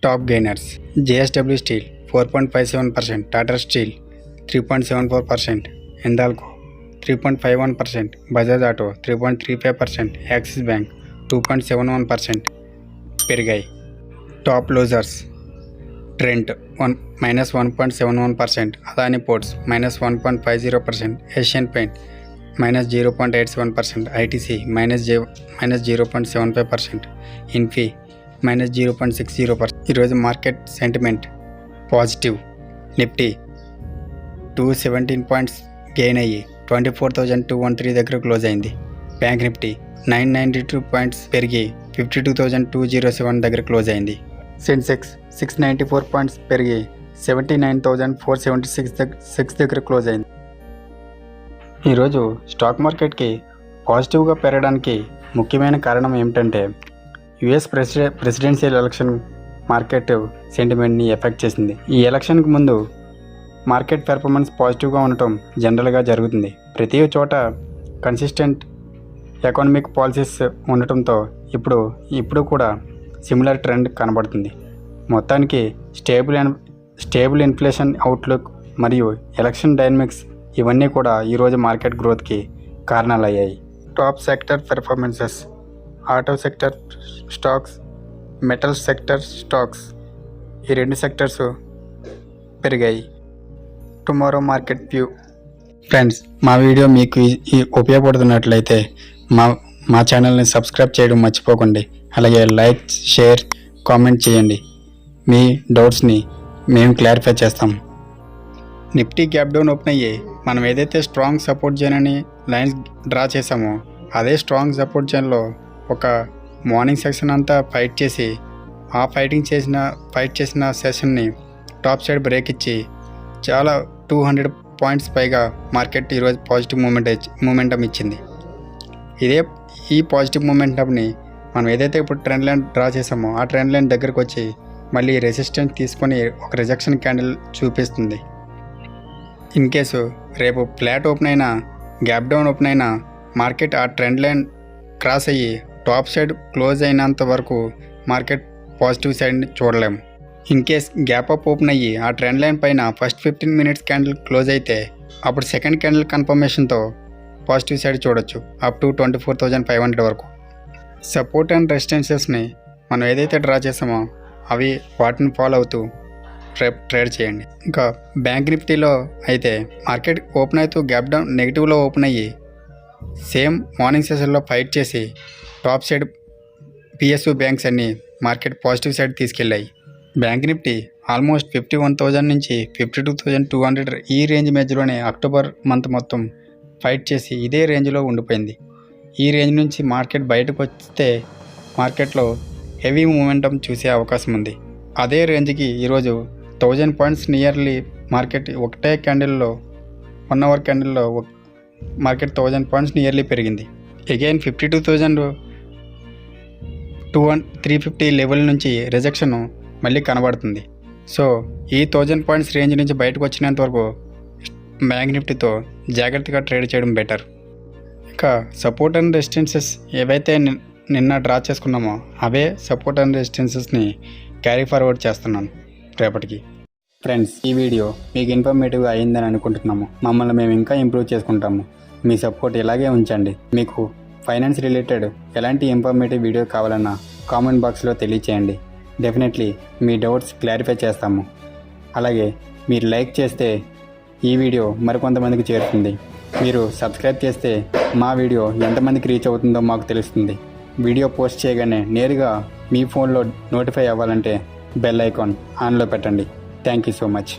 Top gainers: JSW Steel 4.57%, Tata Steel 3.74%, Hindalco 3.51%, Bajaj Auto 3.35%, Axis Bank 2.71% పెరిగాయి. Top losers: Trent -1.71%, Adani ports -1.50%, Asian paint -0.87%, ITC -0.75%, Infy -0.60%. ఈరోజు market sentiment positive. Nifty 217 points gain అయ్యి 24,213 దగ్గర close అయింది. Bank Nifty 992 points పెరిగి 52,207 దగ్గర close అయింది. Sensex 694 points పెరిగి 79,476 దగ్గర క్లోజ్ అయింది. ఈరోజు స్టాక్ మార్కెట్కి పాజిటివ్గా పెరగడానికి ముఖ్యమైన కారణం ఏమిటంటే యుఎస్ ప్రెసిడెన్షియల్ ఎలక్షన్ మార్కెట్ సెంటిమెంట్ని ఎఫెక్ట్ చేసింది. ఈ ఎలక్షన్కి ముందు మార్కెట్ పెర్ఫార్మెన్స్ పాజిటివ్గా ఉండటం జనరల్గా జరుగుతుంది. ప్రతి చోట కన్సిస్టెంట్ ఎకనామిక్ పాలసీస్ ఉండటంతో ఇప్పుడు కూడా సిమిలర్ ట్రెండ్ కనబడుతుంది. మొత్తానికి స్టేబుల్ ఇన్ఫ్లేషన్ అవుట్లుక్ మరియు ఎలక్షన్ డైనమిక్స్ ఇవన్నీ కూడా ఈరోజు మార్కెట్ గ్రోత్కి కారణాలయ్యాయి. Top sector performances: auto sector stocks, metal sector stocks, ఈ రెండు సెక్టర్స్ పెరిగాయి. Tomorrow market view. ఫ్రెండ్స్, మా వీడియో మీకు ఉపయోగపడుతున్నట్లయితే మా ఛానల్ని సబ్స్క్రైబ్ చేయడం మర్చిపోకండి. అలాగే లైక్, షేర్, కామెంట్ చేయండి. మీ డౌట్స్ని మేము క్లారిఫై చేస్తాం. నిఫ్టీ గ్యాప్ డౌన్ ఓపెన్ అయ్యి మనం ఏదైతే స్ట్రాంగ్ సపోర్ట్ జోన్ అని లైన్స్ డ్రా చేసామో అదే స్ట్రాంగ్ సపోర్ట్ జోన్లో ఒక మార్నింగ్ సెక్షన్ అంతా ఫైట్ చేసి ఆ ఫైట్ చేసిన సెషన్ని టాప్ సైడ్ బ్రేక్ ఇచ్చి చాలా 200 పాయింట్స్ పైగా మార్కెట్ ఈరోజు పాజిటివ్ మూమెంటం ఇచ్చింది. ఈ పాజిటివ్ మూమెంటంని మనం ఏదైతే ఇప్పుడు ట్రెండ్ లైన్ డ్రా చేసామో ఆ ట్రెండ్ లైన్ దగ్గరకు వచ్చి మళ్ళీ రెసిస్టెన్స్ తీసుకొని ఒక రిజెక్షన్ క్యాండిల్ చూపిస్తుంది. ఇన్ కేసు రేపు ఫ్లాట్ ఓపెన్ అయినా గ్యాప్ డౌన్ ఓపెన్ అయినా మార్కెట్ ఆ ట్రెండ్ లైన్ క్రాస్ అయ్యి టాప్ సైడ్ క్లోజ్ అయినంత వరకు మార్కెట్ పాజిటివ్ సైడ్ని చూడలేము. In case gap up open అయ్యి ఆ ట్రెండ్ లైన్ పైన ఫస్ట్ 15 మినిట్స్ క్యాండిల్ క్లోజ్ అయితే అప్పుడు సెకండ్ క్యాండిల్ కన్ఫర్మేషన్తో పాజిటివ్ సైడ్ చూడొచ్చు అప్ టు 24,500 వరకు. సపోర్ట్ అండ్ రెసిస్టెన్సెస్ని మనం ఏదైతే డ్రా చేసామో అవి వాటిని ఫాలో అవుతూ ట్రేడ్ చేయండి. ఇంకా బ్యాంక్ నిఫ్టీలో అయితే మార్కెట్ ఓపెన్ అవుతూ గ్యాప్ డౌన్ నెగిటివ్లో ఓపెన్ అయ్యి సేమ్ మార్నింగ్ సెషన్లో ఫైట్ చేసి టాప్ సైడ్ పిఎస్యు బ్యాంక్స్ అన్నీ మార్కెట్ పాజిటివ్ సైడ్ తీసుకెళ్ళాయి. బ్యాంక్ నిఫ్టీ ఆల్మోస్ట్ 51,000 నుంచి 52,200 ఈ రేంజ్ మధ్యలోనే అక్టోబర్ మంత్ మొత్తం ఫైట్ చేసి ఇదే రేంజ్లో ఉండిపోయింది. ఈ రేంజ్ నుంచి మార్కెట్ బయటకు వస్తే మార్కెట్లో హెవీ మూమెంటం చూసే అవకాశం ఉంది. అదే రేంజ్కి ఈరోజు 1000 పాయింట్స్ నియర్లీ మార్కెట్ ఒకటే క్యాండిల్లో 1 అవర్ క్యాండిల్లో మార్కెట్ 1000 పాయింట్స్ నియర్లీ పెరిగింది. అగైన్ 52,350 లెవెల్ నుంచి రిజెక్షన్ మళ్ళీ కనబడుతుంది. సో ఈ 1000 పాయింట్స్ రేంజ్ నుంచి బయటకు వచ్చినంత వరకు బ్యాంక్ నిఫ్టీతో జాగ్రత్తగా ట్రేడ్ చేయడం బెటర్. ఇంకా సపోర్ట్ అండ్ రెసిస్టెన్సెస్ ఏవైతే నిన్న డ్రా చేసుకున్నామో అవే సపోర్ట్ అండ్ రెసిస్టెన్సెస్ని క్యారీ ఫార్వర్డ్ చేస్తున్నాను రేపటికి. ఫ్రెండ్స్, ఈ వీడియో మీకు ఇన్ఫర్మేటివ్గా అయ్యిందని అనుకుంటున్నాము. మమ్మల్ని మేము ఇంకా ఇంప్రూవ్ చేసుకుంటాము. మీ సపోర్ట్ ఇలాగే ఉంచండి. మీకు ఫైనాన్స్ రిలేటెడ్ ఎలాంటి ఇన్ఫర్మేటివ్ వీడియో కావాలన్నా కామెంట్ బాక్స్లో తెలియచేయండి. డెఫినెట్లీ మీ డౌట్స్ క్లారిఫై చేస్తాము. అలాగే మీరు లైక్ చేస్తే ఈ వీడియో మరికొంతమందికి చేరుతుంది. మీరు సబ్స్క్రైబ్ చేస్తే మా వీడియో ఎంతమందికి రీచ్ అవుతుందో మాకు తెలుస్తుంది. వీడియో పోస్ట్ చేయగానే నేరుగా మీ ఫోన్లో నోటిఫై అవ్వాలంటే బెల్ ఐకాన్ ఆన్లో పెట్టండి. Thank you so much.